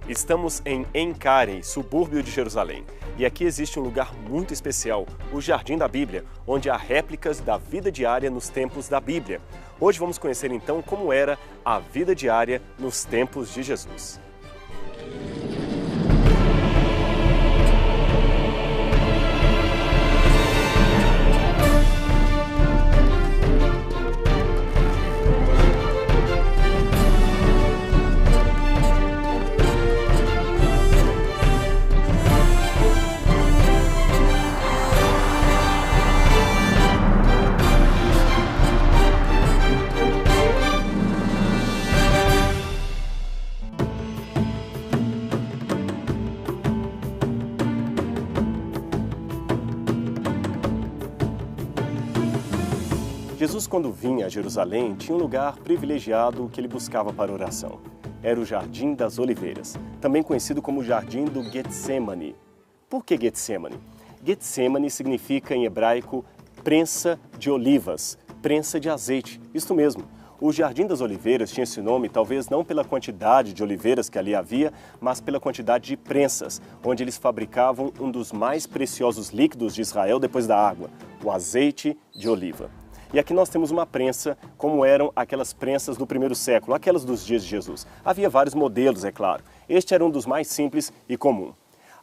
Estamos em Encarem, subúrbio de Jerusalém. E aqui existe um lugar muito especial, o Jardim da Bíblia, onde há réplicas da vida diária nos tempos da Bíblia. Hoje vamos conhecer então como era a vida diária nos tempos de Jesus. Jesus, quando vinha a Jerusalém, tinha um lugar privilegiado que ele buscava para oração. Era o Jardim das Oliveiras, também conhecido como Jardim do Getsemane. Por que Getsemane? Getsemane significa em hebraico prensa de olivas, prensa de azeite, isto mesmo. O Jardim das Oliveiras tinha esse nome talvez não pela quantidade de oliveiras que ali havia, mas pela quantidade de prensas, onde eles fabricavam um dos mais preciosos líquidos de Israel depois da água, o azeite de oliva. E aqui nós temos uma prensa, como eram aquelas prensas do primeiro século, aquelas dos dias de Jesus. Havia vários modelos, é claro. Este era um dos mais simples e comum.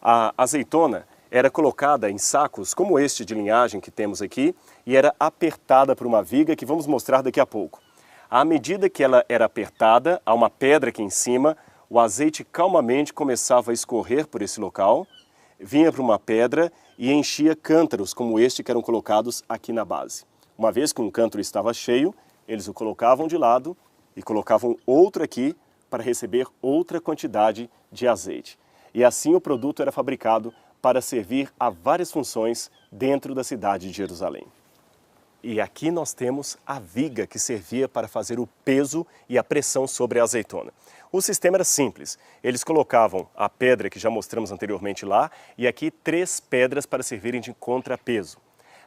A azeitona era colocada em sacos, como este de linhagem que temos aqui, e era apertada por uma viga que vamos mostrar daqui a pouco. À medida que ela era apertada, há uma pedra aqui em cima, o azeite calmamente começava a escorrer por esse local, vinha para uma pedra e enchia cântaros como este que eram colocados aqui na base. Uma vez que um cântaro estava cheio, eles o colocavam de lado e colocavam outro aqui para receber outra quantidade de azeite. E assim o produto era fabricado para servir a várias funções dentro da cidade de Jerusalém. E aqui nós temos a viga que servia para fazer o peso e a pressão sobre a azeitona. O sistema era simples. Eles colocavam a pedra que já mostramos anteriormente lá e aqui 3 pedras para servirem de contrapeso.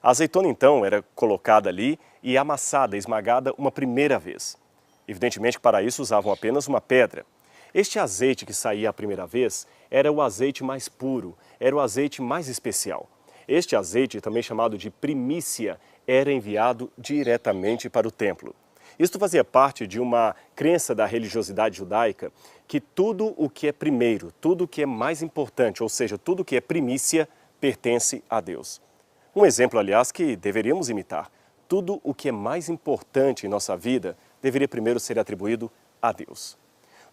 A azeitona, então, era colocada ali e amassada, esmagada uma primeira vez. Evidentemente que para isso usavam apenas uma pedra. Este azeite que saía a primeira vez era o azeite mais puro, era o azeite mais especial. Este azeite, também chamado de primícia, era enviado diretamente para o templo. Isto fazia parte de uma crença da religiosidade judaica que tudo o que é primeiro, tudo o que é mais importante, ou seja, tudo o que é primícia, pertence a Deus. Um exemplo, aliás, que deveríamos imitar. Tudo o que é mais importante em nossa vida deveria primeiro ser atribuído a Deus.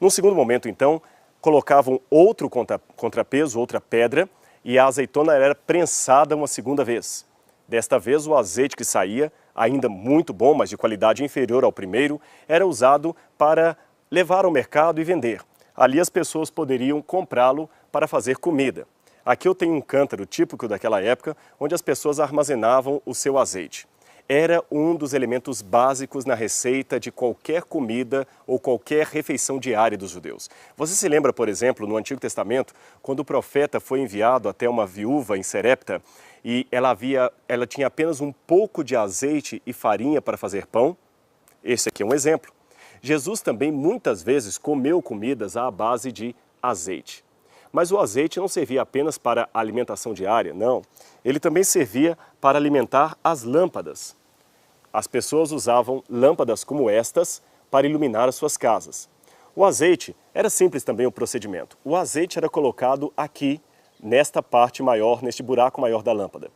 Num segundo momento, então, colocavam outro contrapeso, outra pedra, e a azeitona era prensada uma segunda vez. Desta vez, o azeite que saía, ainda muito bom, mas de qualidade inferior ao primeiro, era usado para levar ao mercado e vender. Ali as pessoas poderiam comprá-lo para fazer comida. Aqui eu tenho um cântaro típico daquela época, onde as pessoas armazenavam o seu azeite. Era um dos elementos básicos na receita de qualquer comida ou qualquer refeição diária dos judeus. Você se lembra, por exemplo, no Antigo Testamento, quando o profeta foi enviado até uma viúva em Serepta e ela tinha apenas um pouco de azeite e farinha para fazer pão? Esse aqui é um exemplo. Jesus também muitas vezes comeu comidas à base de azeite. Mas o azeite não servia apenas para a alimentação diária, não. Ele também servia para alimentar as lâmpadas. As pessoas usavam lâmpadas como estas para iluminar as suas casas. O azeite era simples também o procedimento. O azeite era colocado aqui, nesta parte maior, neste buraco maior da lâmpada.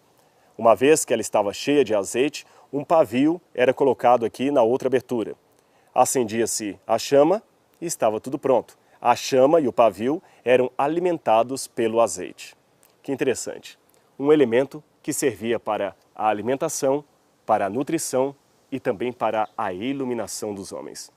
Uma vez que ela estava cheia de azeite, um pavio era colocado aqui na outra abertura. Acendia-se a chama e estava tudo pronto. A chama e o pavio eram alimentados pelo azeite. Que interessante. Um elemento que servia para a alimentação, para a nutrição e também para a iluminação dos homens.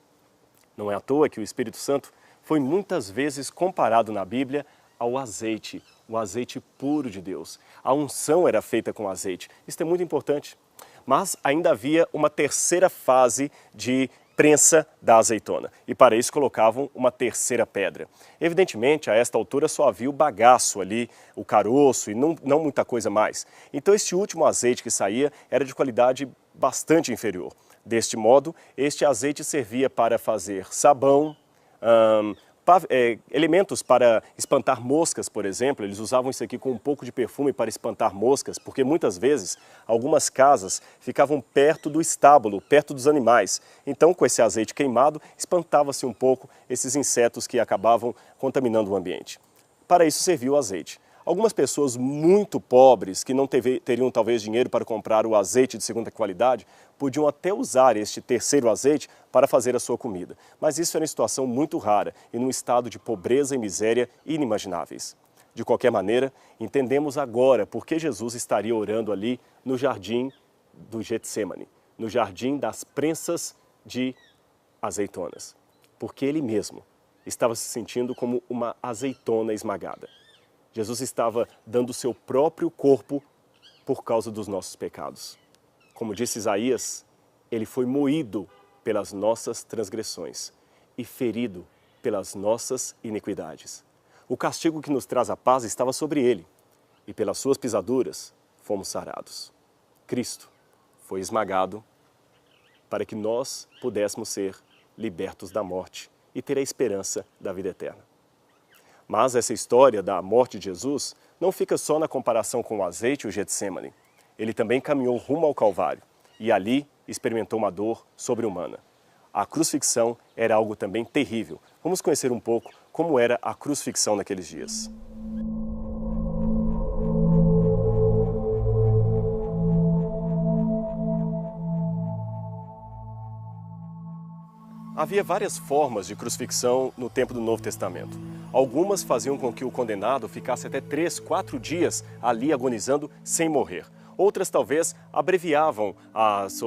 Não é à toa que o Espírito Santo foi muitas vezes comparado na Bíblia ao azeite, o azeite puro de Deus. A unção era feita com azeite. Isso é muito importante. Mas ainda havia uma terceira fase de prensa da azeitona. E para isso colocavam uma terceira pedra. Evidentemente, a esta altura só havia o bagaço ali, o caroço e não muita coisa mais. Então este último azeite que saía era de qualidade bastante inferior. Deste modo, este azeite servia para fazer sabão, elementos para espantar moscas, por exemplo. Eles usavam isso aqui com um pouco de perfume para espantar moscas, porque muitas vezes algumas casas ficavam perto do estábulo, perto dos animais. Então, com esse azeite queimado, espantava-se um pouco esses insetos que acabavam contaminando o ambiente. Para isso serviu o azeite. Algumas pessoas muito pobres, que não teriam talvez dinheiro para comprar o azeite de segunda qualidade, podiam até usar este terceiro azeite para fazer a sua comida. Mas isso era uma situação muito rara e num estado de pobreza e miséria inimagináveis. De qualquer maneira, entendemos agora por que Jesus estaria orando ali no jardim do Getsemane, no jardim das prensas de azeitonas. Porque ele mesmo estava se sentindo como uma azeitona esmagada. Jesus estava dando o seu próprio corpo por causa dos nossos pecados. Como disse Isaías, ele foi moído pelas nossas transgressões e ferido pelas nossas iniquidades. O castigo que nos traz a paz estava sobre ele, e pelas suas pisaduras fomos sarados. Cristo foi esmagado para que nós pudéssemos ser libertos da morte e ter a esperança da vida eterna. Mas essa história da morte de Jesus não fica só na comparação com o azeite e o Getsemane. Ele também caminhou rumo ao Calvário e ali experimentou uma dor sobre-humana. A crucifixão era algo também terrível. Vamos conhecer um pouco como era a crucifixão naqueles dias. Havia várias formas de crucifixão no tempo do Novo Testamento. Algumas faziam com que o condenado ficasse até 3, 4 dias ali agonizando sem morrer. Outras talvez abreviavam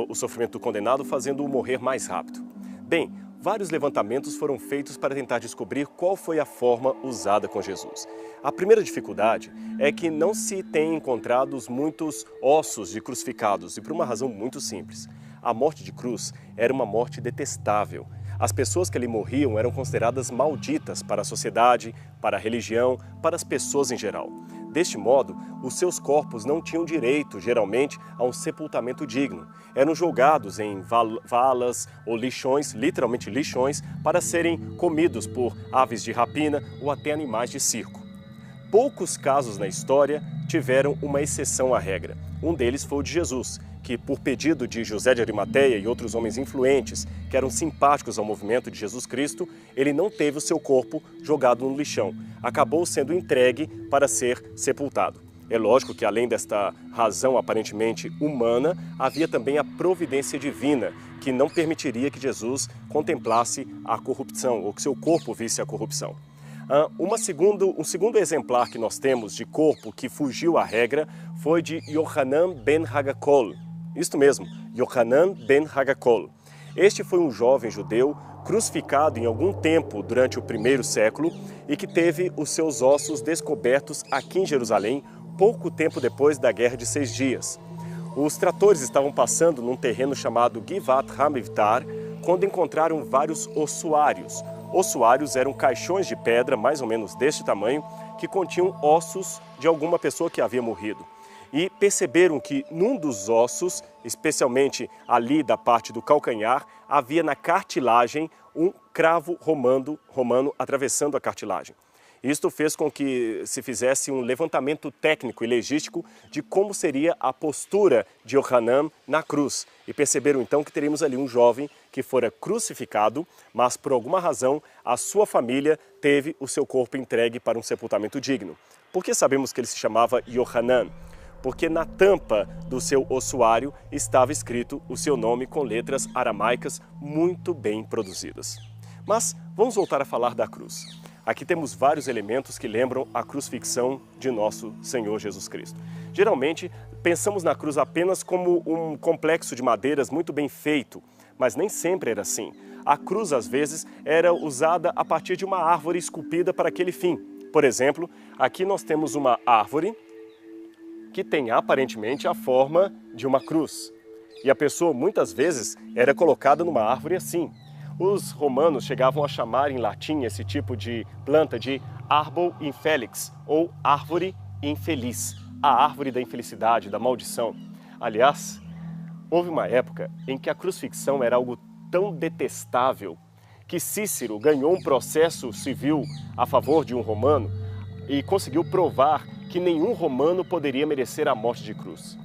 o sofrimento do condenado, fazendo-o morrer mais rápido. Bem, vários levantamentos foram feitos para tentar descobrir qual foi a forma usada com Jesus. A primeira dificuldade é que não se tem encontrado muitos ossos de crucificados, e por uma razão muito simples. A morte de cruz era uma morte detestável. As pessoas que ali morriam eram consideradas malditas para a sociedade, para a religião, para as pessoas em geral. Deste modo, os seus corpos não tinham direito, geralmente, a um sepultamento digno. Eram jogados em valas ou lixões, literalmente lixões, para serem comidos por aves de rapina ou até animais de circo. Poucos casos na história tiveram uma exceção à regra. Um deles foi o de Jesus, que, por pedido de José de Arimateia e outros homens influentes que eram simpáticos ao movimento de Jesus Cristo, ele não teve o seu corpo jogado no lixão. Acabou sendo entregue para ser sepultado. É lógico que, além desta razão aparentemente humana, havia também a providência divina, que não permitiria que Jesus contemplasse a corrupção, ou que seu corpo visse a corrupção. Um segundo exemplar que nós temos de corpo que fugiu à regra foi de Yohanan ben Haggakol. Isto mesmo, Yohanan ben Haggakol. Este foi um jovem judeu crucificado em algum tempo durante o primeiro século e que teve os seus ossos descobertos aqui em Jerusalém pouco tempo depois da Guerra de 6 Dias. Os tratores estavam passando num terreno chamado Givat HaMivtar quando encontraram vários ossuários. Ossuários eram caixões de pedra, mais ou menos deste tamanho, que continham ossos de alguma pessoa que havia morrido. E perceberam que num dos ossos, especialmente ali da parte do calcanhar, havia na cartilagem um cravo romano atravessando a cartilagem. Isto fez com que se fizesse um levantamento técnico e legístico de como seria a postura de Yohanan na cruz. E perceberam então que teríamos ali um jovem que fora crucificado, mas por alguma razão a sua família teve o seu corpo entregue para um sepultamento digno. Por que sabemos que ele se chamava Yohanan? Porque na tampa do seu ossuário estava escrito o seu nome com letras aramaicas muito bem produzidas. Mas vamos voltar a falar da cruz. Aqui temos vários elementos que lembram a crucifixão de nosso Senhor Jesus Cristo. Geralmente, pensamos na cruz apenas como um complexo de madeiras muito bem feito, mas nem sempre era assim. A cruz, às vezes, era usada a partir de uma árvore esculpida para aquele fim. Por exemplo, aqui nós temos uma árvore que tem aparentemente a forma de uma cruz. E a pessoa, muitas vezes, era colocada numa árvore assim. Os romanos chegavam a chamar em latim esse tipo de planta de arbor infelix, ou árvore infeliz, a árvore da infelicidade, da maldição. Aliás, houve uma época em que a crucifixão era algo tão detestável que Cícero ganhou um processo civil a favor de um romano e conseguiu provar que nenhum romano poderia merecer a morte de cruz.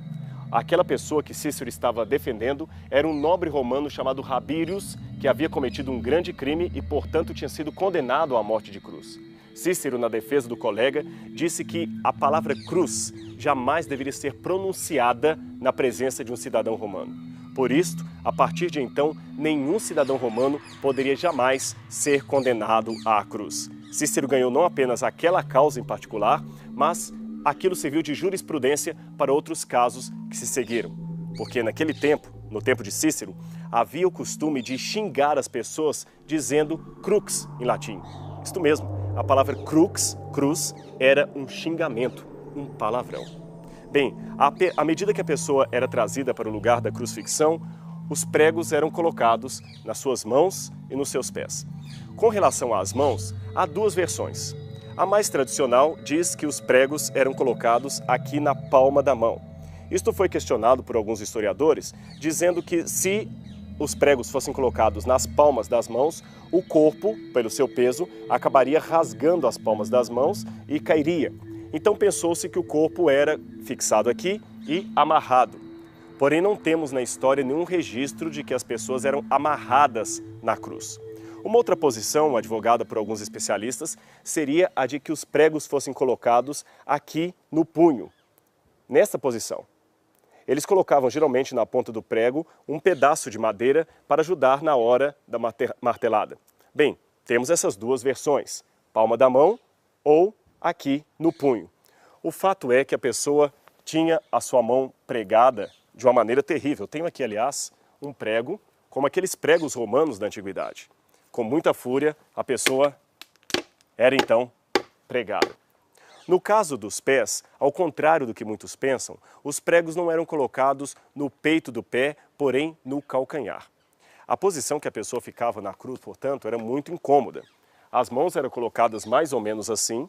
Aquela pessoa que Cícero estava defendendo era um nobre romano chamado Rabirius, que havia cometido um grande crime e, portanto, tinha sido condenado à morte de cruz. Cícero, na defesa do colega, disse que a palavra cruz jamais deveria ser pronunciada na presença de um cidadão romano. Por isto, a partir de então, nenhum cidadão romano poderia jamais ser condenado à cruz. Cícero ganhou não apenas aquela causa em particular, mas aquilo serviu de jurisprudência para outros casos que se seguiram. Porque naquele tempo, no tempo de Cícero, havia o costume de xingar as pessoas dizendo crux em latim. Isto mesmo, a palavra crux, cruz, era um xingamento, um palavrão. Bem, à medida que a pessoa era trazida para o lugar da crucifixão, os pregos eram colocados nas suas mãos e nos seus pés. Com relação às mãos, há duas versões. A mais tradicional diz que os pregos eram colocados aqui na palma da mão. Isto foi questionado por alguns historiadores, dizendo que se os pregos fossem colocados nas palmas das mãos, o corpo, pelo seu peso, acabaria rasgando as palmas das mãos e cairia. Então pensou-se que o corpo era fixado aqui e amarrado. Porém, não temos na história nenhum registro de que as pessoas eram amarradas na cruz. Uma outra posição, advogada por alguns especialistas, seria a de que os pregos fossem colocados aqui no punho, nesta posição. Eles colocavam geralmente na ponta do prego um pedaço de madeira para ajudar na hora da martelada. Bem, temos essas duas versões, palma da mão ou aqui no punho. O fato é que a pessoa tinha a sua mão pregada de uma maneira terrível. Eu tenho aqui, aliás, um prego, como aqueles pregos romanos da antiguidade. Com muita fúria, a pessoa era então pregada. No caso dos pés, ao contrário do que muitos pensam, os pregos não eram colocados no peito do pé, porém no calcanhar. A posição que a pessoa ficava na cruz, portanto, era muito incômoda. As mãos eram colocadas mais ou menos assim,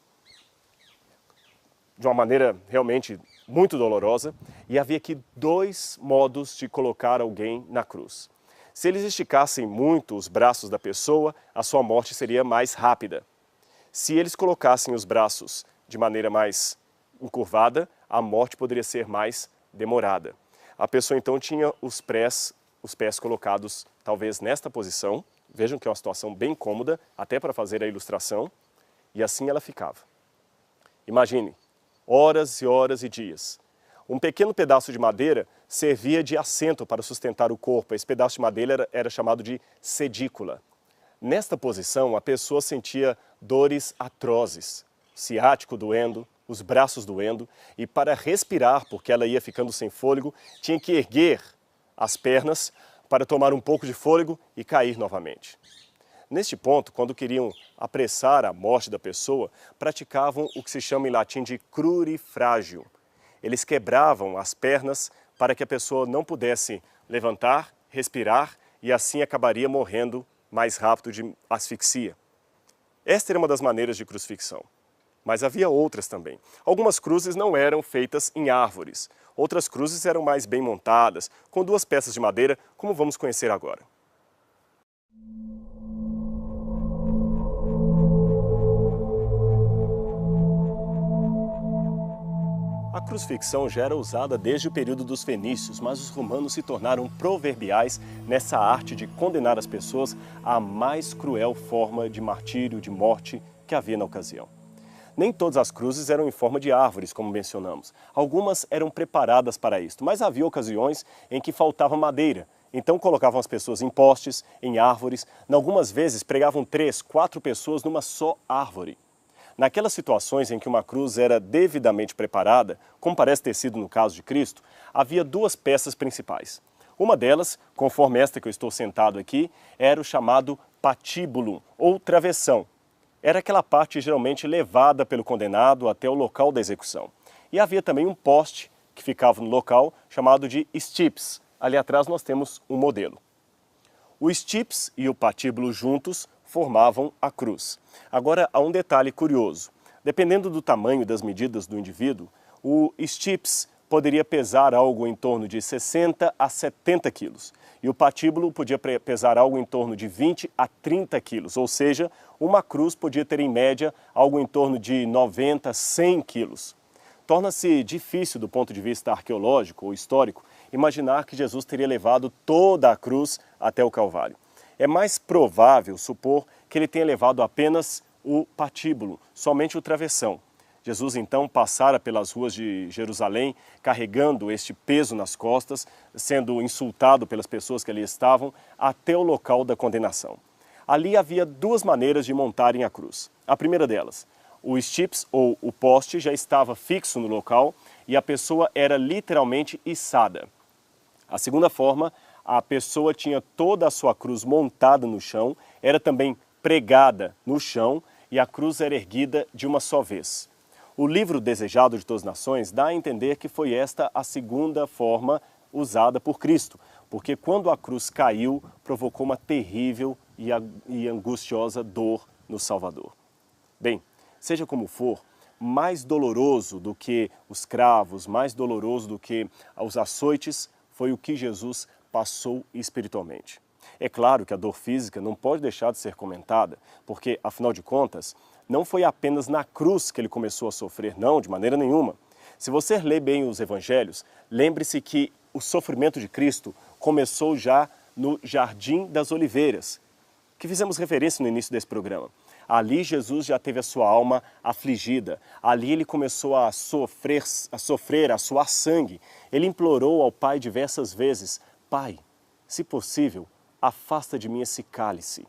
de uma maneira realmente muito dolorosa, e havia aqui dois modos de colocar alguém na cruz. Se eles esticassem muito os braços da pessoa, a sua morte seria mais rápida. Se eles colocassem os braços de maneira mais encurvada, a morte poderia ser mais demorada. A pessoa então tinha os pés colocados talvez nesta posição. Vejam que é uma situação bem cômoda, até para fazer a ilustração, e assim ela ficava. Imagine, horas e horas e dias. Um pequeno pedaço de madeira servia de assento para sustentar o corpo. Esse pedaço de madeira era chamado de sedícula. Nesta posição, a pessoa sentia dores atrozes, ciático doendo, os braços doendo, e para respirar, porque ela ia ficando sem fôlego, tinha que erguer as pernas para tomar um pouco de fôlego e cair novamente. Neste ponto, quando queriam apressar a morte da pessoa, praticavam o que se chama em latim de crurifrágio. Eles quebravam as pernas para que a pessoa não pudesse levantar, respirar e assim acabaria morrendo mais rápido de asfixia. Esta era uma das maneiras de crucifixão. Mas havia outras também. Algumas cruzes não eram feitas em árvores. Outras cruzes eram mais bem montadas, com duas peças de madeira, como vamos conhecer agora. A crucifixão já era usada desde o período dos fenícios, mas os romanos se tornaram proverbiais nessa arte de condenar as pessoas à mais cruel forma de martírio, de morte que havia na ocasião. Nem todas as cruzes eram em forma de árvores, como mencionamos. Algumas eram preparadas para isto, mas havia ocasiões em que faltava madeira. Então colocavam as pessoas em postes, em árvores. Algumas vezes pregavam 3, 4 pessoas numa só árvore. Naquelas situações em que uma cruz era devidamente preparada, como parece ter sido no caso de Cristo, havia duas peças principais. Uma delas, conforme esta que eu estou sentado aqui, era o chamado patíbulo, ou travessão. Era aquela parte geralmente levada pelo condenado até o local da execução. E havia também um poste que ficava no local, chamado de stips. Ali atrás nós temos um modelo. O stips e o patíbulo juntos formavam a cruz. Agora, há um detalhe curioso. Dependendo do tamanho e das medidas do indivíduo, o stips poderia pesar algo em torno de 60 a 70 quilos. E o patíbulo podia pesar algo em torno de 20 a 30 quilos, ou seja, uma cruz podia ter em média algo em torno de 90 a 100 quilos. Torna-se difícil do ponto de vista arqueológico ou histórico imaginar que Jesus teria levado toda a cruz até o Calvário. É mais provável supor que ele tenha levado apenas o patíbulo, somente o travessão. Jesus então passara pelas ruas de Jerusalém carregando este peso nas costas, sendo insultado pelas pessoas que ali estavam, até o local da condenação. Ali havia duas maneiras de montarem a cruz. A primeira delas, o estips ou o poste já estava fixo no local e a pessoa era literalmente içada. A segunda forma, a pessoa tinha toda a sua cruz montada no chão, era também pregada no chão e a cruz era erguida de uma só vez. O livro Desejado de Todas as Nações dá a entender que foi esta a segunda forma usada por Cristo, porque quando a cruz caiu, provocou uma terrível e angustiosa dor no Salvador. Bem, seja como for, mais doloroso do que os cravos, mais doloroso do que os açoites, foi o que Jesus passou espiritualmente. É claro que a dor física não pode deixar de ser comentada, porque, afinal de contas, não foi apenas na cruz que ele começou a sofrer, não, de maneira nenhuma. Se você ler bem os evangelhos, lembre-se que o sofrimento de Cristo começou já no Jardim das Oliveiras, que fizemos referência no início desse programa. Ali Jesus já teve a sua alma afligida, ali ele começou a sofrer, a suar sangue. Ele implorou ao Pai diversas vezes: Pai, se possível, afasta de mim esse cálice.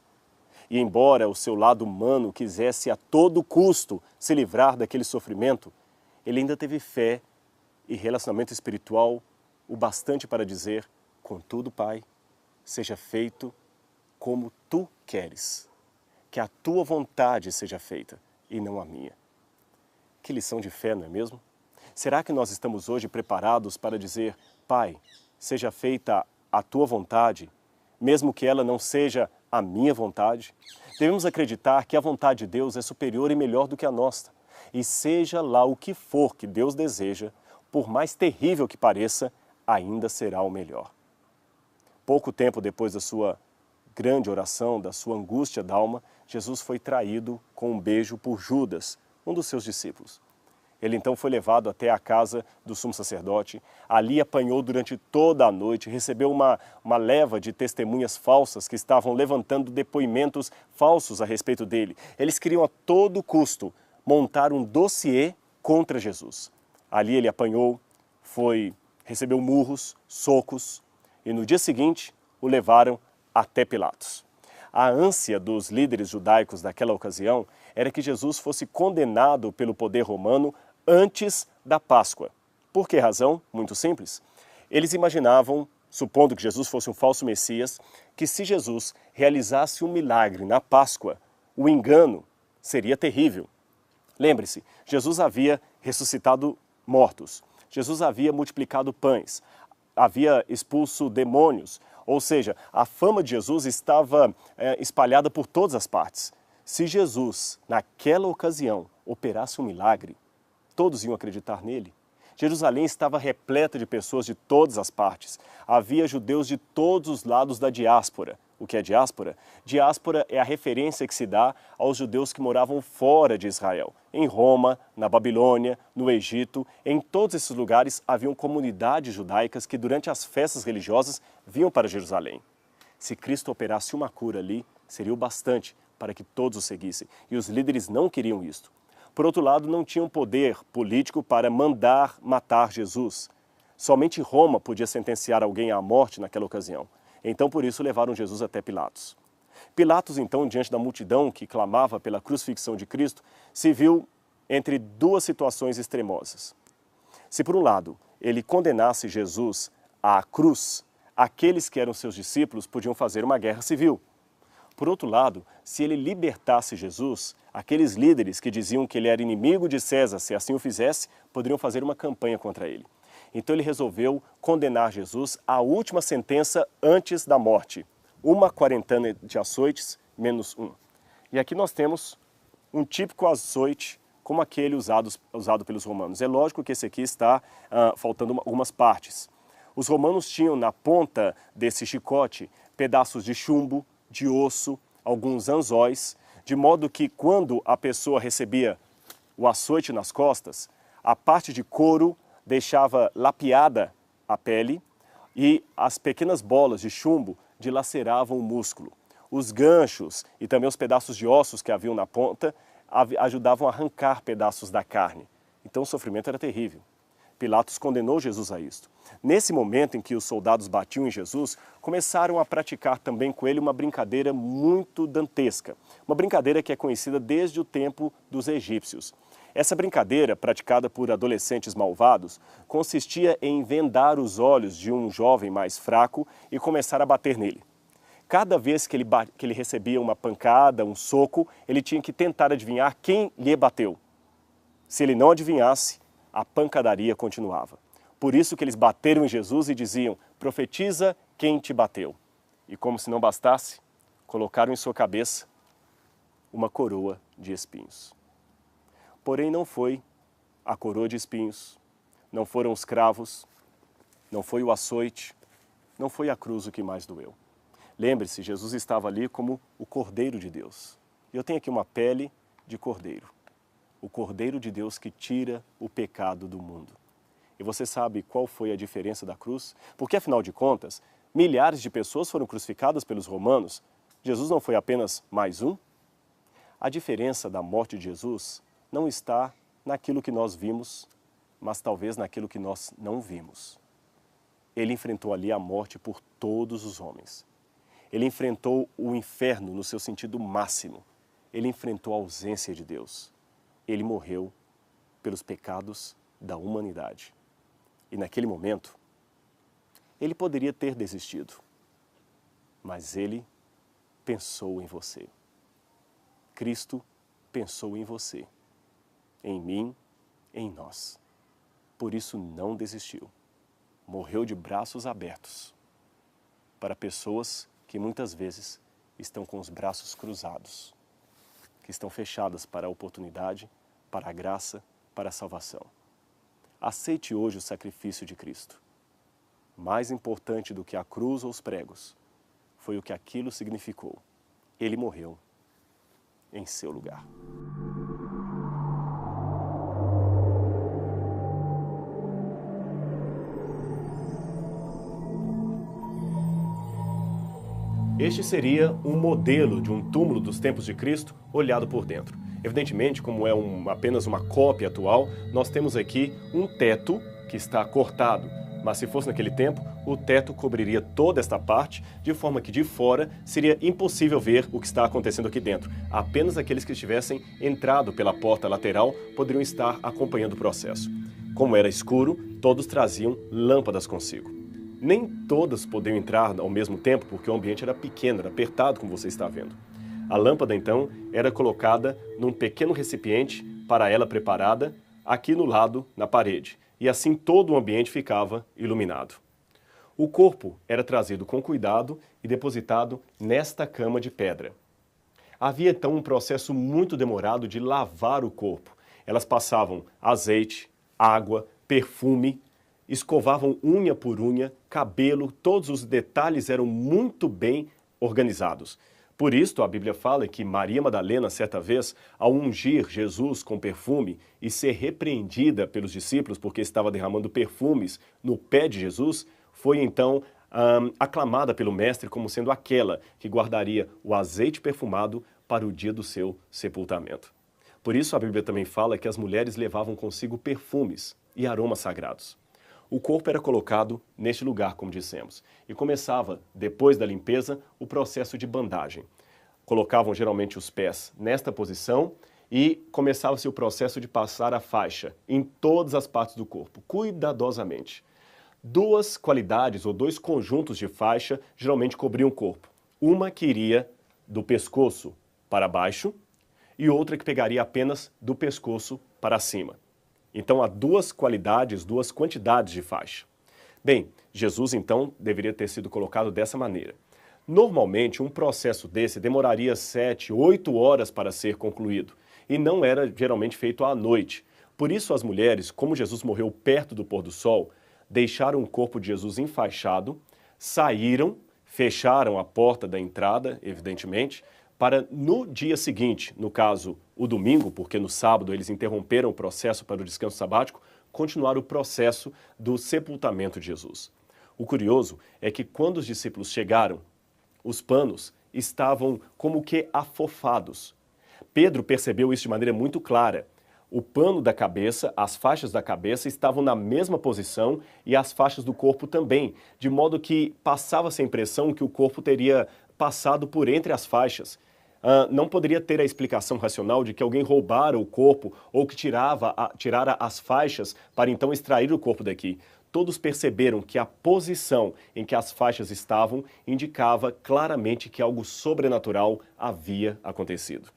E embora o seu lado humano quisesse a todo custo se livrar daquele sofrimento, ele ainda teve fé e relacionamento espiritual o bastante para dizer: contudo, Pai, seja feito como tu queres. Que a tua vontade seja feita e não a minha. Que lição de fé, não é mesmo? Será que nós estamos hoje preparados para dizer: Pai, seja feita a tua vontade, mesmo que ela não seja a minha vontade? Devemos acreditar que a vontade de Deus é superior e melhor do que a nossa. E seja lá o que for que Deus deseja, por mais terrível que pareça, ainda será o melhor. Pouco tempo depois da sua grande oração, da sua angústia d'alma, Jesus foi traído com um beijo por Judas, um dos seus discípulos. Ele então foi levado até a casa do sumo sacerdote, ali apanhou durante toda a noite, recebeu uma leva de testemunhas falsas que estavam levantando depoimentos falsos a respeito dele. Eles queriam a todo custo montar um dossiê contra Jesus. Ali ele apanhou, recebeu murros, socos e no dia seguinte o levaram até Pilatos. A ânsia dos líderes judaicos daquela ocasião era que Jesus fosse condenado pelo poder romano antes da Páscoa. Por que razão? Muito simples. Eles imaginavam, supondo que Jesus fosse um falso Messias, que se Jesus realizasse um milagre na Páscoa, o engano seria terrível. Lembre-se, Jesus havia ressuscitado mortos, Jesus havia multiplicado pães, havia expulso demônios, ou seja, a fama de Jesus estava espalhada por todas as partes. Se Jesus, naquela ocasião, operasse um milagre, todos iam acreditar nele. Jerusalém estava repleta de pessoas de todas as partes. Havia judeus de todos os lados da diáspora. O que é diáspora? Diáspora é a referência que se dá aos judeus que moravam fora de Israel. Em Roma, na Babilônia, no Egito, em todos esses lugares haviam comunidades judaicas que durante as festas religiosas vinham para Jerusalém. Se Cristo operasse uma cura ali, seria o bastante para que todos o seguissem. E os líderes não queriam isto. Por outro lado, não tinham poder político para mandar matar Jesus. Somente Roma podia sentenciar alguém à morte naquela ocasião. Então, por isso, levaram Jesus até Pilatos. Pilatos, então, diante da multidão que clamava pela crucifixão de Cristo, se viu entre duas situações extremosas. Se, por um lado, ele condenasse Jesus à cruz, aqueles que eram seus discípulos podiam fazer uma guerra civil. Por outro lado, se ele libertasse Jesus, aqueles líderes que diziam que ele era inimigo de César, se assim o fizesse, poderiam fazer uma campanha contra ele. Então ele resolveu condenar Jesus à última sentença antes da morte. 1/40 de açoites, menos 1. E aqui nós temos um típico açoite como aquele usado pelos romanos. É lógico que esse aqui está faltando algumas partes. Os romanos tinham na ponta desse chicote pedaços de chumbo, de osso, alguns anzóis, de modo que quando a pessoa recebia o açoite nas costas, a parte de couro deixava lapiada a pele e as pequenas bolas de chumbo dilaceravam o músculo. Os ganchos e também os pedaços de ossos que haviam na ponta ajudavam a arrancar pedaços da carne. Então o sofrimento era terrível. Pilatos condenou Jesus a isto. Nesse momento em que os soldados batiam em Jesus, começaram a praticar também com ele uma brincadeira muito dantesca. Uma brincadeira que é conhecida desde o tempo dos egípcios. Essa brincadeira, praticada por adolescentes malvados, consistia em vendar os olhos de um jovem mais fraco e começar a bater nele. Cada vez que ele recebia uma pancada, um soco, ele tinha que tentar adivinhar quem lhe bateu. Se ele não adivinhasse, a pancadaria continuava. Por isso que eles bateram em Jesus e diziam: profetiza quem te bateu. E como se não bastasse, colocaram em sua cabeça uma coroa de espinhos. Porém não foi a coroa de espinhos, não foram os cravos, não foi o açoite, não foi a cruz o que mais doeu. Lembre-se, Jesus estava ali como o Cordeiro de Deus. E eu tenho aqui uma pele de cordeiro. O Cordeiro de Deus que tira o pecado do mundo. E você sabe qual foi a diferença da cruz? Porque, afinal de contas, milhares de pessoas foram crucificadas pelos romanos. Jesus não foi apenas mais um? A diferença da morte de Jesus não está naquilo que nós vimos, mas talvez naquilo que nós não vimos. Ele enfrentou ali a morte por todos os homens. Ele enfrentou o inferno no seu sentido máximo. Ele enfrentou a ausência de Deus. Ele morreu pelos pecados da humanidade. E naquele momento, ele poderia ter desistido, mas ele pensou em você. Cristo pensou em você, em mim, em nós. Por isso não desistiu. Morreu de braços abertos para pessoas que muitas vezes estão com os braços cruzados, que estão fechadas para a oportunidade, para a graça, para a salvação. Aceite hoje o sacrifício de Cristo. Mais importante do que a cruz ou os pregos foi o que aquilo significou. Ele morreu em seu lugar. Este seria um modelo de um túmulo dos tempos de Cristo olhado por dentro. Evidentemente, como é apenas uma cópia atual, nós temos aqui um teto que está cortado. Mas se fosse naquele tempo, o teto cobriria toda esta parte, de forma que de fora seria impossível ver o que está acontecendo aqui dentro. Apenas aqueles que tivessem entrado pela porta lateral poderiam estar acompanhando o processo. Como era escuro, todos traziam lâmpadas consigo. Nem todas podiam entrar ao mesmo tempo, porque o ambiente era pequeno, era apertado, como você está vendo. A lâmpada, então, era colocada num pequeno recipiente para ela preparada, aqui no lado, na parede. E assim todo o ambiente ficava iluminado. O corpo era trazido com cuidado e depositado nesta cama de pedra. Havia, então, um processo muito demorado de lavar o corpo. Elas passavam azeite, água, perfume, escovavam unha por unha, cabelo, todos os detalhes eram muito bem organizados. Por isso, a Bíblia fala que Maria Madalena, certa vez, ao ungir Jesus com perfume e ser repreendida pelos discípulos porque estava derramando perfumes no pé de Jesus, foi então aclamada pelo Mestre como sendo aquela que guardaria o azeite perfumado para o dia do seu sepultamento. Por isso, a Bíblia também fala que as mulheres levavam consigo perfumes e aromas sagrados. O corpo era colocado neste lugar, como dissemos, e começava, depois da limpeza, o processo de bandagem. Colocavam geralmente os pés nesta posição e começava-se o processo de passar a faixa em todas as partes do corpo, cuidadosamente. Duas qualidades ou dois conjuntos de faixa geralmente cobriam o corpo. Uma que iria do pescoço para baixo e outra que pegaria apenas do pescoço para cima. Então há duas qualidades, duas quantidades de faixa. Bem, Jesus então deveria ter sido colocado dessa maneira. Normalmente um processo desse demoraria 7, 8 horas para ser concluído e não era geralmente feito à noite. Por isso as mulheres, como Jesus morreu perto do pôr do sol, deixaram o corpo de Jesus enfaixado, saíram, fecharam a porta da entrada, evidentemente, para no dia seguinte, no caso o domingo, porque no sábado eles interromperam o processo para o descanso sabático, continuar o processo do sepultamento de Jesus. O curioso é que quando os discípulos chegaram, os panos estavam como que afofados. Pedro percebeu isso de maneira muito clara. O pano da cabeça, as faixas da cabeça estavam na mesma posição e as faixas do corpo também, de modo que passava-se a impressão que o corpo teria passado por entre as faixas. Não poderia ter a explicação racional de que alguém roubara o corpo ou que tirara as faixas para então extrair o corpo daqui. Todos perceberam que a posição em que as faixas estavam indicava claramente que algo sobrenatural havia acontecido.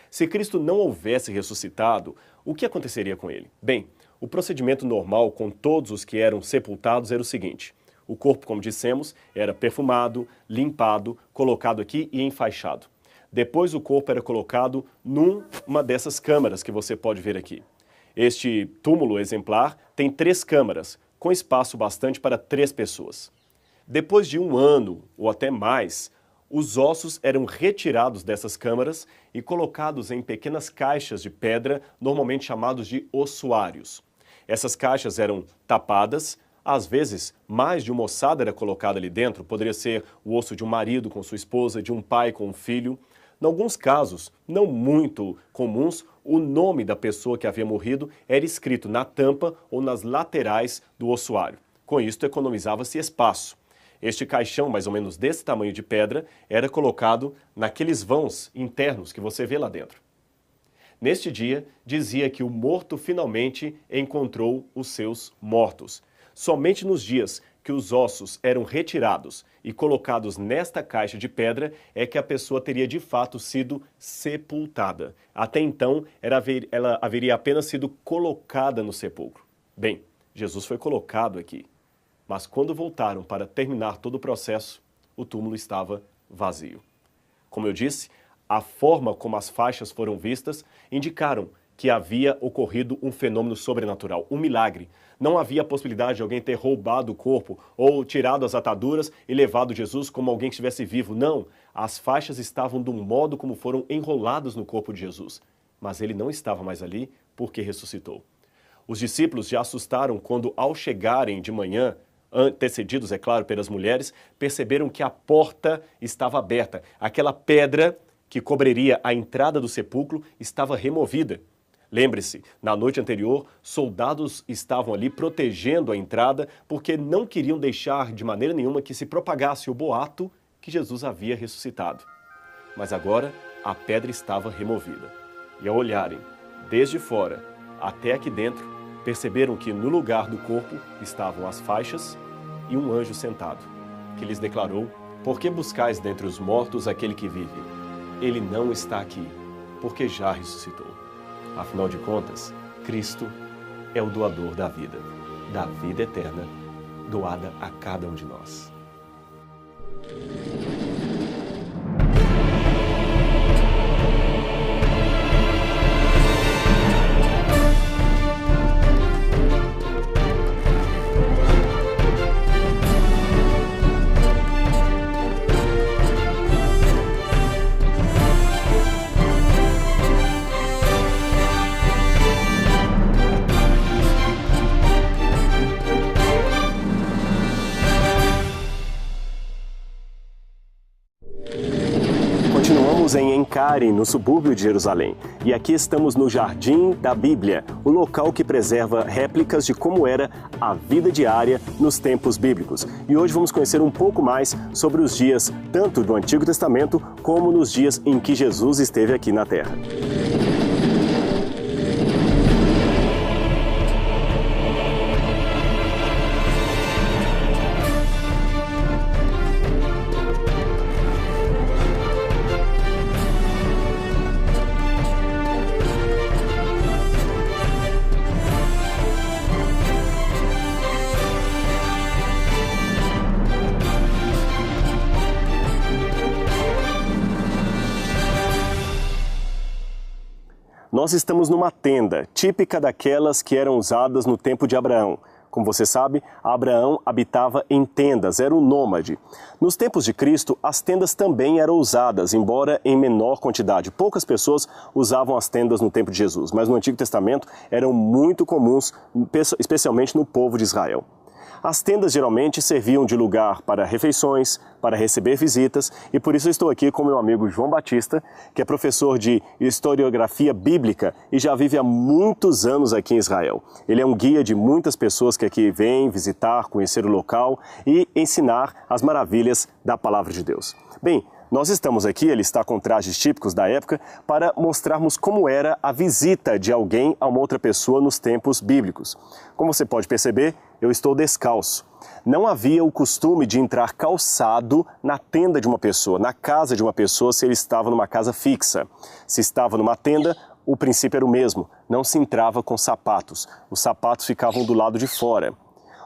Se Cristo não houvesse ressuscitado, o que aconteceria com ele? Bem, o procedimento normal com todos os que eram sepultados era o seguinte: o corpo, como dissemos, era perfumado, limpado, colocado aqui e enfaixado. Depois o corpo era colocado numa dessas câmaras que você pode ver aqui. Este túmulo exemplar tem 3 câmaras, com espaço bastante para 3 pessoas. Depois de 1 ano ou até mais, os ossos eram retirados dessas câmaras e colocados em pequenas caixas de pedra, normalmente chamados de ossuários. Essas caixas eram tapadas, às vezes mais de uma ossada era colocada ali dentro, poderia ser o osso de um marido com sua esposa, de um pai com um filho. Em alguns casos, não muito comuns, o nome da pessoa que havia morrido era escrito na tampa ou nas laterais do ossuário. Com isto, economizava-se espaço. Este caixão, mais ou menos desse tamanho de pedra, era colocado naqueles vãos internos que você vê lá dentro. Neste dia, dizia que o morto finalmente encontrou os seus mortos. Somente nos dias que os ossos eram retirados e colocados nesta caixa de pedra é que a pessoa teria de fato sido sepultada. Até então, ela haveria apenas sido colocada no sepulcro. Bem, Jesus foi colocado aqui. Mas quando voltaram para terminar todo o processo, o túmulo estava vazio. Como eu disse, a forma como as faixas foram vistas indicaram que havia ocorrido um fenômeno sobrenatural, um milagre. Não havia a possibilidade de alguém ter roubado o corpo ou tirado as ataduras e levado Jesus como alguém que estivesse vivo. Não, as faixas estavam do modo como foram enroladas no corpo de Jesus. Mas ele não estava mais ali porque ressuscitou. Os discípulos já assustaram quando, ao chegarem de manhã, antecedidos, é claro, pelas mulheres, perceberam que a porta estava aberta. Aquela pedra que cobriria a entrada do sepulcro estava removida. Lembre-se, na noite anterior, soldados estavam ali protegendo a entrada porque não queriam deixar de maneira nenhuma que se propagasse o boato que Jesus havia ressuscitado. Mas agora a pedra estava removida. E ao olharem desde fora até aqui dentro, perceberam que no lugar do corpo estavam as faixas e um anjo sentado, que lhes declarou: "Por que buscais dentre os mortos aquele que vive? Ele não está aqui, porque já ressuscitou." Afinal de contas, Cristo é o doador da vida eterna, doada a cada um de nós. Continuamos em Encarem, no subúrbio de Jerusalém. E aqui estamos no Jardim da Bíblia, um local que preserva réplicas de como era a vida diária nos tempos bíblicos. E hoje vamos conhecer um pouco mais sobre os dias tanto do Antigo Testamento como nos dias em que Jesus esteve aqui na Terra. Nós estamos numa tenda, típica daquelas que eram usadas no tempo de Abraão, Como você sabe, Abraão habitava em tendas, era um nômade. Nos tempos de Cristo, as tendas também eram usadas, embora em menor quantidade. Poucas pessoas usavam as tendas no tempo de Jesus, mas no Antigo Testamento eram muito comuns, especialmente no povo de Israel. As tendas geralmente serviam de lugar para refeições, para receber visitas, e por isso eu estou aqui com meu amigo João Batista, que é professor de historiografia bíblica e já vive há muitos anos aqui em Israel. Ele é um guia de muitas pessoas que aqui vêm visitar, conhecer o local e ensinar as maravilhas da palavra de Deus. Bem, nós estamos aqui, ele está com trajes típicos da época, para mostrarmos como era a visita de alguém a uma outra pessoa nos tempos bíblicos. Como você pode perceber, eu estou descalço. Não havia o costume de entrar calçado na tenda de uma pessoa, na casa de uma pessoa, se ele estava numa casa fixa. Se estava numa tenda, o princípio era o mesmo, não se entrava com sapatos. Os sapatos ficavam do lado de fora.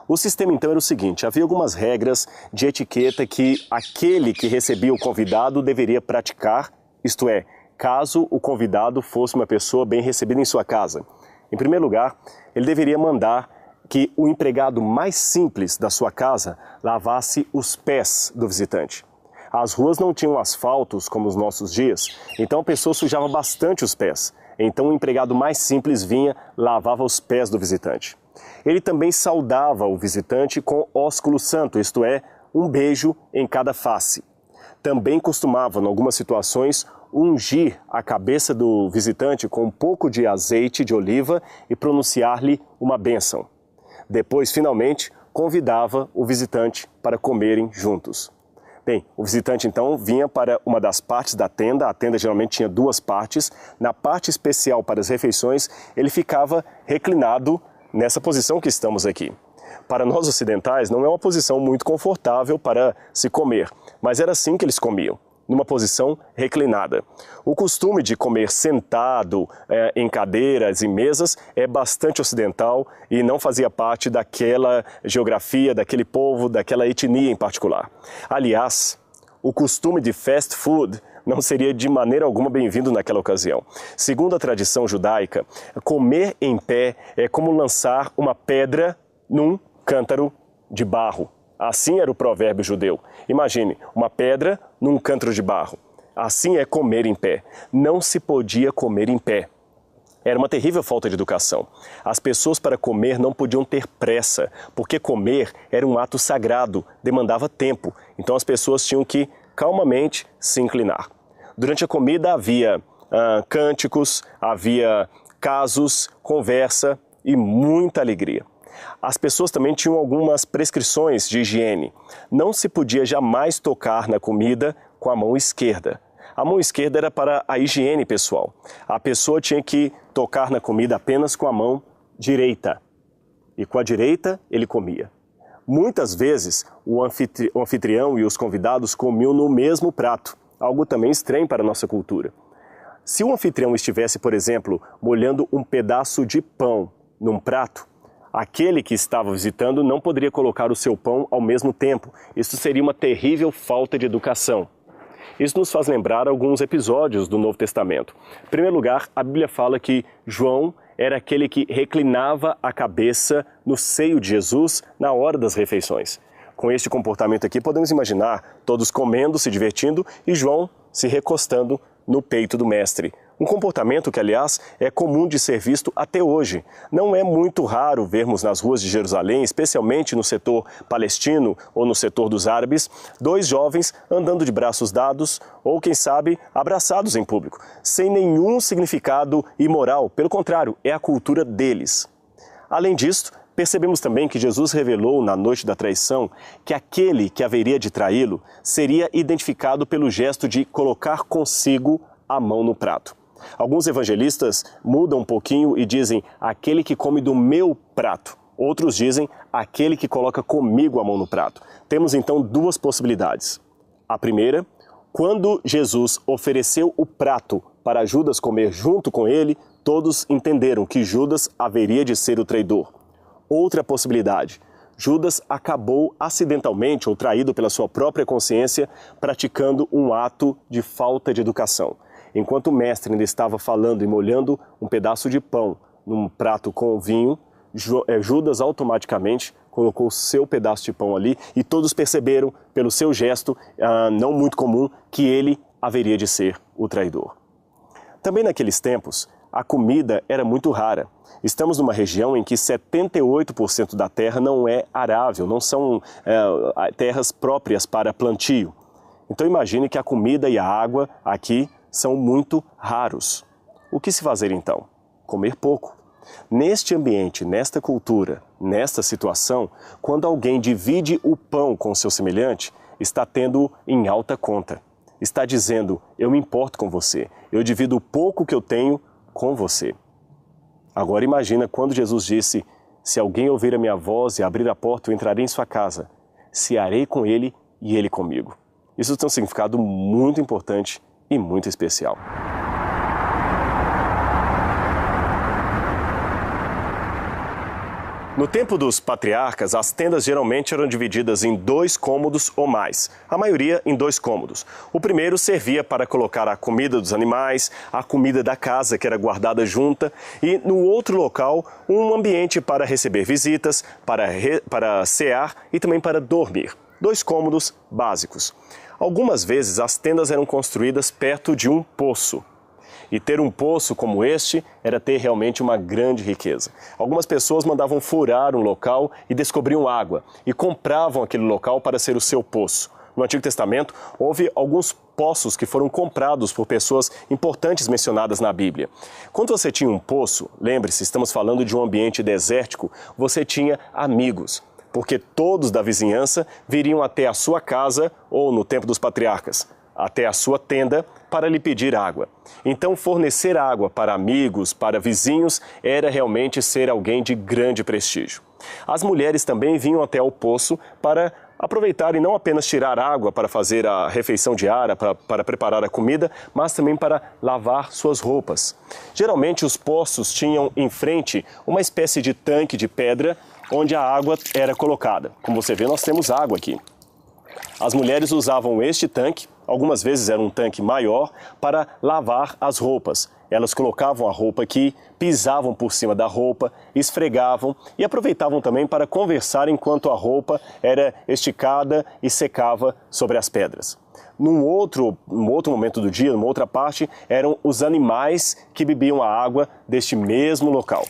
O sistema então era o seguinte, havia algumas regras de etiqueta que aquele que recebia o convidado deveria praticar, isto é, caso o convidado fosse uma pessoa bem recebida em sua casa. Em primeiro lugar, ele deveria mandar que o empregado mais simples da sua casa lavasse os pés do visitante. As ruas não tinham asfaltos como os nossos dias, então a pessoa sujava bastante os pés. Então o empregado mais simples vinha, lavava os pés do visitante. Ele também saudava o visitante com ósculo santo, isto é, um beijo em cada face. Também costumava, em algumas situações, ungir a cabeça do visitante com um pouco de azeite de oliva e pronunciar-lhe uma bênção. Depois, finalmente, convidava o visitante para comerem juntos. Bem, o visitante então vinha para uma das partes da tenda, a tenda geralmente tinha duas partes. Na parte especial para as refeições, ele ficava reclinado nessa posição que estamos aqui. Para nós ocidentais, não é uma posição muito confortável para se comer, mas era assim que eles comiam, numa posição reclinada. O costume de comer sentado em cadeiras e mesas é bastante ocidental e não fazia parte daquela geografia, daquele povo, daquela etnia em particular. Aliás, o costume de fast food não seria de maneira alguma bem-vindo naquela ocasião. Segundo a tradição judaica, comer em pé é como lançar uma pedra num cântaro de barro. Assim era o provérbio judeu. Imagine, uma pedra num cântaro de barro. Assim é comer em pé. Não se podia comer em pé. Era uma terrível falta de educação. As pessoas para comer não podiam ter pressa, porque comer era um ato sagrado, demandava tempo. Então as pessoas tinham que calmamente se inclinar. Durante a comida havia cânticos, havia casos, conversa e muita alegria. As pessoas também tinham algumas prescrições de higiene. Não se podia jamais tocar na comida com a mão esquerda. A mão esquerda era para a higiene pessoal. A pessoa tinha que tocar na comida apenas com a mão direita. E com a direita ele comia. Muitas vezes o anfitrião e os convidados comiam no mesmo prato, algo também estranho para a nossa cultura. Se o anfitrião estivesse, por exemplo, molhando um pedaço de pão num prato, aquele que estava visitando não poderia colocar o seu pão ao mesmo tempo. Isso seria uma terrível falta de educação. Isso nos faz lembrar alguns episódios do Novo Testamento. Em primeiro lugar, a Bíblia fala que João era aquele que reclinava a cabeça no seio de Jesus na hora das refeições. Com este comportamento aqui, podemos imaginar todos comendo, se divertindo e João se recostando no peito do mestre. Um comportamento que, aliás, é comum de ser visto até hoje. Não é muito raro vermos nas ruas de Jerusalém, especialmente no setor palestino ou no setor dos árabes, dois jovens andando de braços dados ou, quem sabe, abraçados em público, sem nenhum significado imoral. Pelo contrário, é a cultura deles. Além disso, percebemos também que Jesus revelou na noite da traição que aquele que haveria de traí-lo seria identificado pelo gesto de colocar consigo a mão no prato. Alguns evangelistas mudam um pouquinho e dizem aquele que come do meu prato. Outros dizem aquele que coloca comigo a mão no prato. Temos então duas possibilidades. A primeira, quando Jesus ofereceu o prato para Judas comer junto com ele, todos entenderam que Judas haveria de ser o traidor. Outra possibilidade, Judas acabou acidentalmente ou traído pela sua própria consciência praticando um ato de falta de educação. Enquanto o mestre ainda estava falando e molhando um pedaço de pão num prato com vinho, Judas automaticamente colocou o seu pedaço de pão ali e todos perceberam, pelo seu gesto não muito comum, que ele haveria de ser o traidor. Também naqueles tempos, a comida era muito rara. Estamos numa região em que 78% da terra não é arável, não são terras próprias para plantio. Então imagine que a comida e a água aqui são muito raros. O que se fazer então? Comer pouco. Neste ambiente, nesta cultura, nesta situação, quando alguém divide o pão com seu semelhante, está tendo em alta conta. Está dizendo, eu me importo com você, eu divido o pouco que eu tenho com você. Agora imagina quando Jesus disse, se alguém ouvir a minha voz e abrir a porta, eu entrarei em sua casa, cearei com ele e ele comigo. Isso tem um significado muito importante e muito especial. No tempo dos patriarcas, as tendas geralmente eram divididas em 2 cômodos ou mais, a maioria em 2 cômodos. O primeiro servia para colocar a comida dos animais, a comida da casa que era guardada junta e no outro local um ambiente para receber visitas, para cear e também para dormir. 2 cômodos básicos. Algumas vezes as tendas eram construídas perto de um poço. E ter um poço como este era ter realmente uma grande riqueza. Algumas pessoas mandavam furar um local e descobriam água e compravam aquele local para ser o seu poço. No Antigo Testamento, houve alguns poços que foram comprados por pessoas importantes mencionadas na Bíblia. Quando você tinha um poço, lembre-se, estamos falando de um ambiente desértico, você tinha amigos, porque todos da vizinhança viriam até a sua casa, ou no tempo dos patriarcas, até a sua tenda para lhe pedir água. Então, fornecer água para amigos, para vizinhos, era realmente ser alguém de grande prestígio. As mulheres também vinham até o poço para aproveitar e não apenas tirar água para fazer a refeição diária, para preparar a comida, mas também para lavar suas roupas. Geralmente, os poços tinham em frente uma espécie de tanque de pedra onde a água era colocada. Como você vê, nós temos água aqui. As mulheres usavam este tanque, algumas vezes era um tanque maior, para lavar as roupas. Elas colocavam a roupa aqui, pisavam por cima da roupa, esfregavam e aproveitavam também para conversar enquanto a roupa era esticada e secava sobre as pedras. Num outro momento do dia, numa outra parte, eram os animais que bebiam a água deste mesmo local.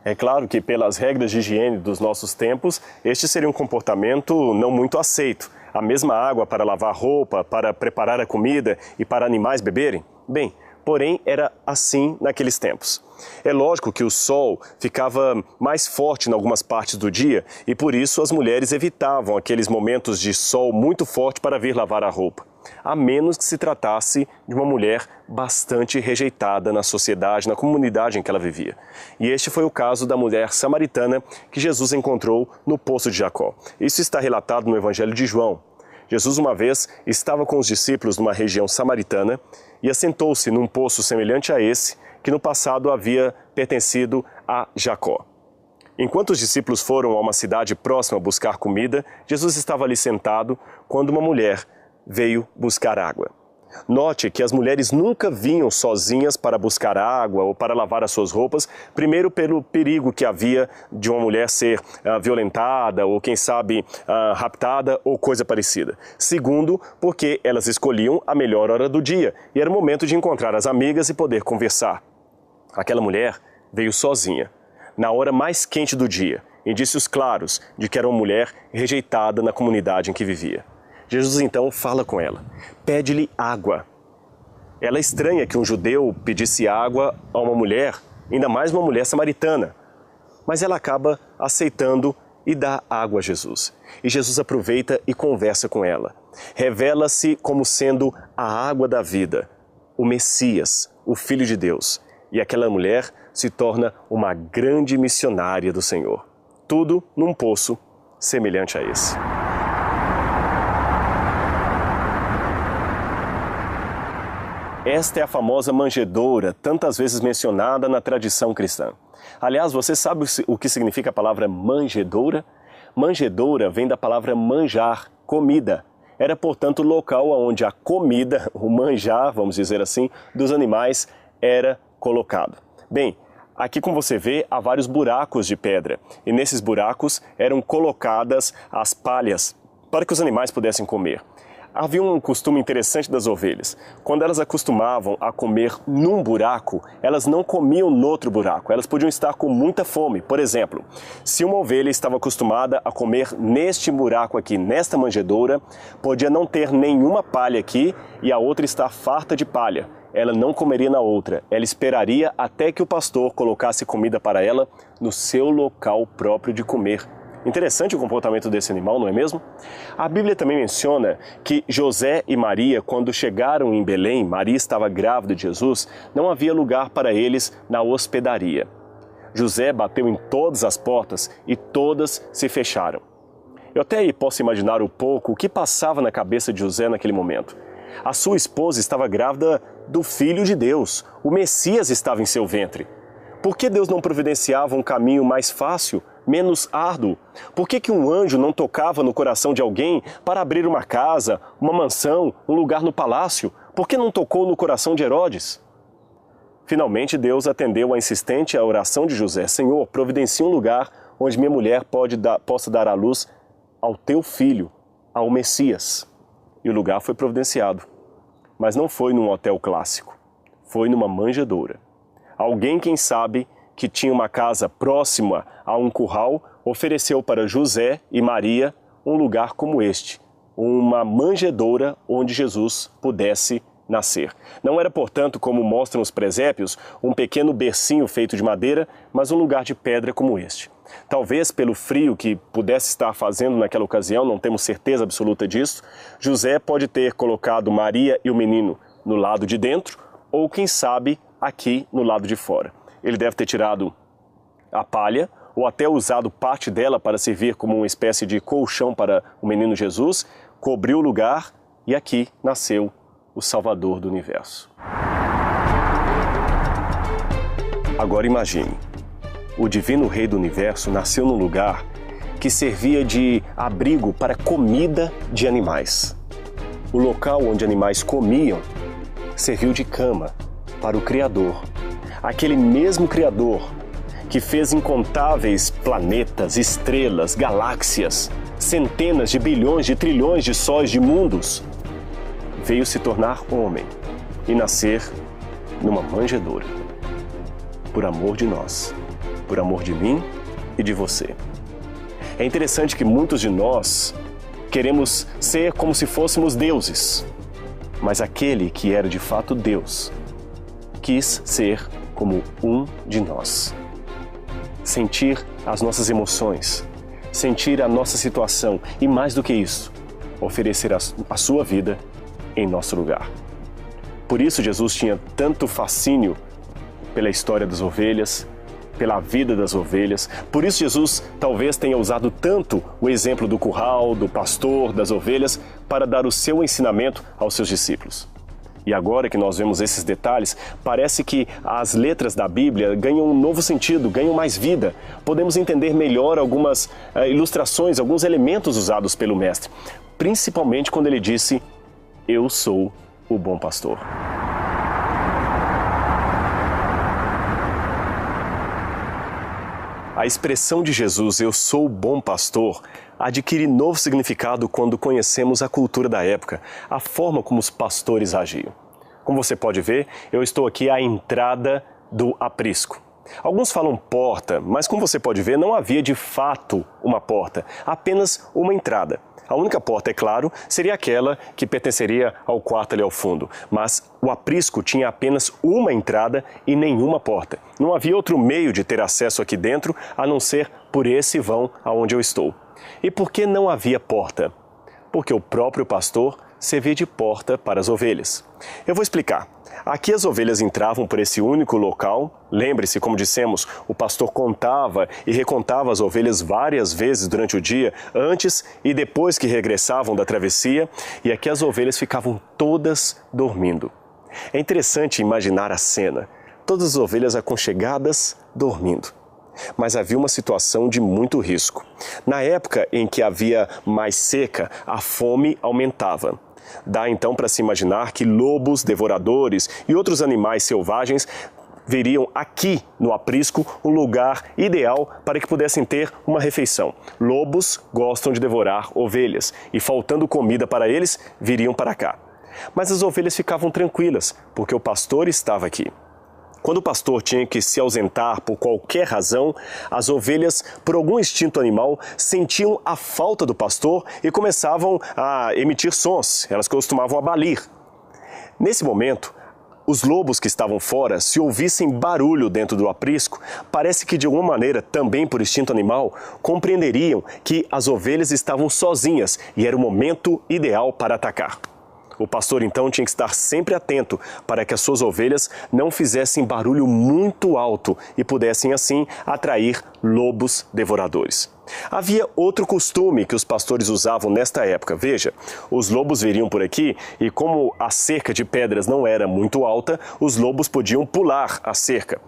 É claro que pelas regras de higiene dos nossos tempos, este seria um comportamento não muito aceito. A mesma água para lavar roupa, para preparar a comida e para animais beberem? Bem, porém era assim naqueles tempos. É lógico que o sol ficava mais forte em algumas partes do dia e por isso as mulheres evitavam aqueles momentos de sol muito forte para vir lavar a roupa, a menos que se tratasse de uma mulher bastante rejeitada na sociedade, na comunidade em que ela vivia. E este foi o caso da mulher samaritana que Jesus encontrou no poço de Jacó. Isso está relatado no Evangelho de João. Jesus uma vez estava com os discípulos numa região samaritana e assentou-se num poço semelhante a esse, que no passado havia pertencido a Jacó. Enquanto os discípulos foram a uma cidade próxima buscar comida, Jesus estava ali sentado quando uma mulher veio buscar água. Note que as mulheres nunca vinham sozinhas para buscar água ou para lavar as suas roupas, primeiro pelo perigo que havia de uma mulher ser violentada ou quem sabe raptada ou coisa parecida. Segundo, porque elas escolhiam a melhor hora do dia e era o momento de encontrar as amigas e poder conversar. Aquela mulher veio sozinha, na hora mais quente do dia, indícios claros de que era uma mulher rejeitada na comunidade em que vivia. Jesus então fala com ela, pede-lhe água. Ela estranha que um judeu pedisse água a uma mulher, ainda mais uma mulher samaritana. Mas ela acaba aceitando e dá água a Jesus. E Jesus aproveita e conversa com ela. Revela-se como sendo a água da vida, o Messias, o Filho de Deus. E aquela mulher se torna uma grande missionária do Senhor. Tudo num poço semelhante a esse. Esta é a famosa manjedoura, tantas vezes mencionada na tradição cristã. Aliás, você sabe o que significa a palavra manjedoura? Manjedoura vem da palavra manjar, comida. Era, portanto, o local onde a comida, o manjar, vamos dizer assim, dos animais era colocado. Bem, Aqui, como você vê, há vários buracos de pedra, e nesses buracos eram colocadas as palhas para que os animais pudessem comer. Havia um costume interessante das ovelhas. Quando elas acostumavam a comer num buraco, elas não comiam no outro buraco. Elas podiam estar com muita fome. Por exemplo, se uma ovelha estava acostumada a comer neste buraco aqui, nesta manjedoura, podia não ter nenhuma palha aqui e a outra estar farta de palha. Ela não comeria na outra. Ela esperaria até que o pastor colocasse comida para ela no seu local próprio de comer. Interessante o comportamento desse animal, não é mesmo? A Bíblia também menciona que José e Maria, quando chegaram em Belém, Maria estava grávida de Jesus, não havia lugar para eles na hospedaria. José bateu em todas as portas e todas se fecharam. Eu até aí posso imaginar um pouco o que passava na cabeça de José naquele momento. A sua esposa estava grávida do Filho de Deus, o Messias estava em seu ventre. Por que Deus não providenciava um caminho mais fácil, menos árduo? Por que um anjo não tocava no coração de alguém para abrir uma casa, uma mansão, um lugar no palácio? Por que não tocou no coração de Herodes? Finalmente Deus atendeu a insistente oração de José. Senhor, providencia um lugar onde minha mulher possa dar à luz ao teu filho, ao Messias. E o lugar foi providenciado. Mas não foi num hotel clássico, foi numa manjedoura. Alguém, quem sabe, que tinha uma casa próxima a um curral, ofereceu para José e Maria um lugar como este, uma manjedoura onde Jesus pudesse nascer. Não era, portanto, como mostram os presépios, um pequeno bercinho feito de madeira, mas um lugar de pedra como este. Talvez pelo frio que pudesse estar fazendo naquela ocasião, não temos certeza absoluta disso, José pode ter colocado Maria e o menino no lado de dentro, ou quem sabe, aqui no lado de fora. Ele deve ter tirado a palha ou até usado parte dela para servir como uma espécie de colchão para o menino Jesus, cobriu o lugar e aqui nasceu o Salvador do Universo. Agora imagine, o Divino Rei do Universo nasceu num lugar que servia de abrigo para comida de animais. O local onde animais comiam serviu de cama para o Criador, aquele mesmo Criador que fez incontáveis planetas, estrelas, galáxias, centenas de bilhões de trilhões de sóis de mundos, veio se tornar homem e nascer numa manjedoura, por amor de nós, por amor de mim e de você. É interessante que muitos de nós queremos ser como se fôssemos deuses, mas aquele que era de fato Deus quis ser como um de nós. Sentir as nossas emoções, sentir a nossa situação e, mais do que isso, oferecer a sua vida em nosso lugar. Por isso Jesus tinha tanto fascínio pela história das ovelhas, pela vida das ovelhas. Por isso Jesus talvez tenha usado tanto o exemplo do curral, do pastor, das ovelhas, para dar o seu ensinamento aos seus discípulos. E agora que nós vemos esses detalhes, parece que as letras da Bíblia ganham um novo sentido, ganham mais vida. Podemos entender melhor algumas ilustrações, alguns elementos usados pelo Mestre, principalmente quando ele disse: "Eu sou o bom pastor". A expressão de Jesus, "Eu sou o bom pastor", adquire novo significado quando conhecemos a cultura da época, a forma como os pastores agiam. Como você pode ver, eu estou aqui à entrada do aprisco. Alguns falam porta, mas como você pode ver, não havia de fato uma porta, apenas uma entrada. A única porta, é claro, seria aquela que pertenceria ao quarto ali ao fundo, mas o aprisco tinha apenas uma entrada e nenhuma porta. Não havia outro meio de ter acesso aqui dentro a não ser por esse vão aonde eu estou. E por que não havia porta? Porque o próprio pastor servia de porta para as ovelhas. Eu vou explicar. Aqui as ovelhas entravam por esse único local. Lembre-se, como dissemos, o pastor contava e recontava as ovelhas várias vezes durante o dia, antes e depois que regressavam da travessia, e aqui as ovelhas ficavam todas dormindo. É interessante imaginar a cena, todas as ovelhas aconchegadas dormindo. Mas havia uma situação de muito risco. Na época em que havia mais seca, a fome aumentava. Dá então para se imaginar que lobos, devoradores e outros animais selvagens veriam aqui no aprisco um lugar ideal para que pudessem ter uma refeição. Lobos gostam de devorar ovelhas e, faltando comida para eles, viriam para cá. Mas as ovelhas ficavam tranquilas, porque o pastor estava aqui. Quando o pastor tinha que se ausentar por qualquer razão, as ovelhas, por algum instinto animal, sentiam a falta do pastor e começavam a emitir sons. Elas costumavam abalir. Nesse momento, os lobos que estavam fora, se ouvissem barulho dentro do aprisco, parece que de alguma maneira, também por instinto animal, compreenderiam que as ovelhas estavam sozinhas e era o momento ideal para atacar. O pastor então tinha que estar sempre atento para que as suas ovelhas não fizessem barulho muito alto e pudessem assim atrair lobos devoradores. Havia outro costume que os pastores usavam nesta época. Veja, os lobos viriam por aqui e como a cerca de pedras não era muito alta, os lobos podiam pular a cerca.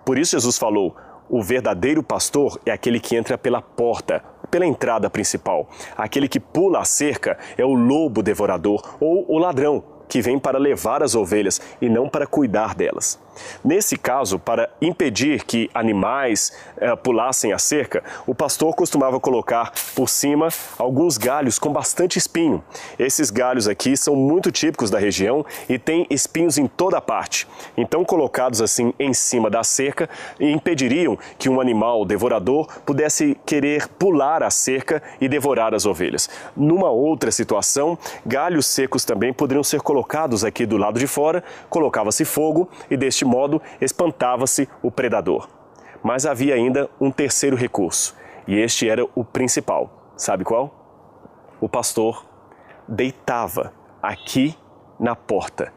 Por isso Jesus falou: o verdadeiro pastor é aquele que entra pela porta, pela entrada principal. Aquele que pula a cerca é o lobo devorador ou o ladrão, que vem para levar as ovelhas e não para cuidar delas. Nesse caso, para impedir que animais pulassem a cerca, o pastor costumava colocar por cima alguns galhos com bastante espinho. Esses galhos aqui são muito típicos da região e têm espinhos em toda parte. Então, colocados assim em cima da cerca, impediriam que um animal devorador pudesse querer pular a cerca e devorar as ovelhas. Numa outra situação, galhos secos também poderiam ser colocados aqui do lado de fora, colocava-se fogo e deste modo espantava-se o predador. Mas havia ainda um terceiro recurso, e este era o principal. Sabe qual? O pastor deitava aqui na porta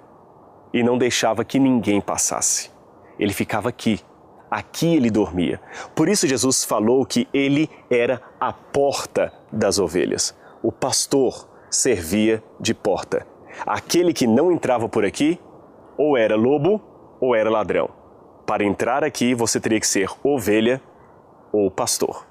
e não deixava que ninguém passasse. Ele ficava aqui ele dormia. Por isso Jesus falou que ele era a porta das ovelhas. O pastor servia de porta. Aquele que não entrava por aqui, ou era lobo, ou era ladrão. Para entrar aqui, você teria que ser ovelha ou pastor.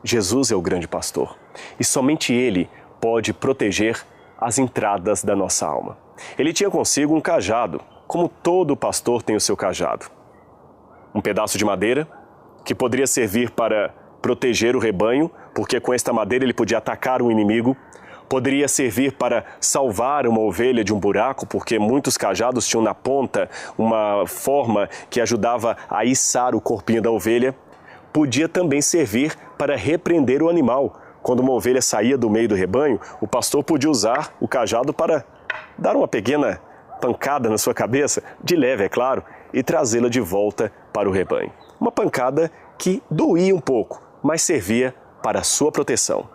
Jesus é o grande pastor. E somente Ele pode proteger as entradas da nossa alma. Ele tinha consigo um cajado, como todo pastor tem o seu cajado. Um pedaço de madeira, que poderia servir para proteger o rebanho, porque com esta madeira ele podia atacar um inimigo. Poderia servir para salvar uma ovelha de um buraco, porque muitos cajados tinham na ponta uma forma que ajudava a içar o corpinho da ovelha. Podia também servir para repreender o animal. Quando uma ovelha saía do meio do rebanho, o pastor podia usar o cajado para dar uma pequena pancada na sua cabeça, de leve, é claro, e trazê-la de volta para o rebanho. Uma pancada que doía um pouco, mas servia para a sua proteção.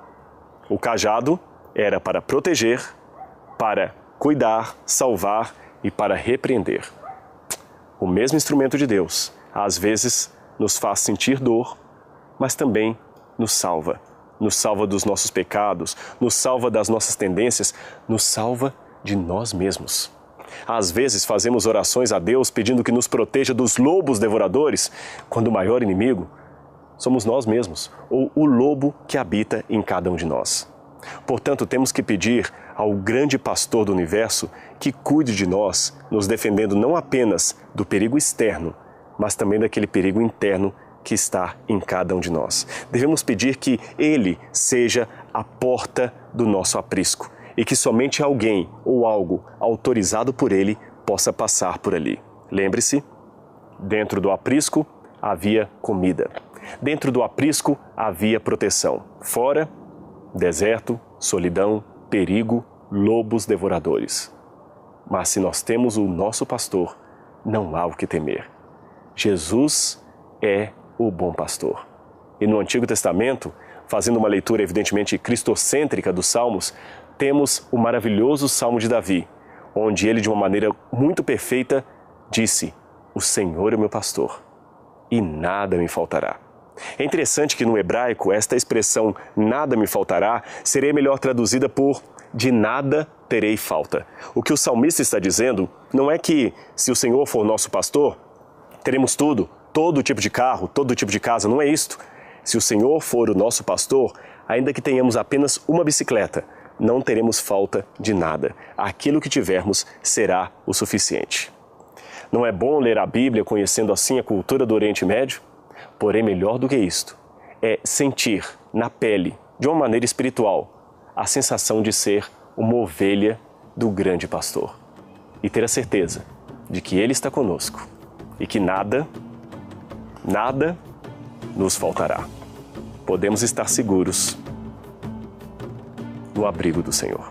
O cajado era para proteger, para cuidar, salvar e para repreender. O mesmo instrumento de Deus, às vezes, nos faz sentir dor, mas também nos salva. Nos salva dos nossos pecados, nos salva das nossas tendências, nos salva de nós mesmos. Às vezes fazemos orações a Deus pedindo que nos proteja dos lobos devoradores, quando o maior inimigo somos nós mesmos, ou o lobo que habita em cada um de nós. Portanto, temos que pedir ao grande pastor do universo que cuide de nós, nos defendendo não apenas do perigo externo, mas também daquele perigo interno que está em cada um de nós. Devemos pedir que Ele seja a porta do nosso aprisco e que somente alguém ou algo autorizado por Ele possa passar por ali. Lembre-se, dentro do aprisco havia comida. Dentro do aprisco havia proteção. Fora, deserto, solidão, perigo, lobos devoradores. Mas se nós temos o nosso pastor, não há o que temer. Jesus é o bom pastor. E no Antigo Testamento, fazendo uma leitura evidentemente cristocêntrica dos Salmos, temos o maravilhoso Salmo de Davi, onde ele de uma maneira muito perfeita disse: "O Senhor é meu pastor, e nada me faltará." É interessante que no hebraico esta expressão "nada me faltará" seria melhor traduzida por "de nada terei falta". O que o salmista está dizendo não é que se o Senhor for nosso pastor, teremos tudo, todo tipo de carro, todo tipo de casa, não é isto. Se o Senhor for o nosso pastor, ainda que tenhamos apenas uma bicicleta, não teremos falta de nada. Aquilo que tivermos será o suficiente. Não é bom ler a Bíblia conhecendo assim a cultura do Oriente Médio? Porém, melhor do que isto é sentir na pele, de uma maneira espiritual, a sensação de ser uma ovelha do grande pastor. E ter a certeza de que Ele está conosco e que nada nos faltará. Podemos estar seguros no abrigo do Senhor.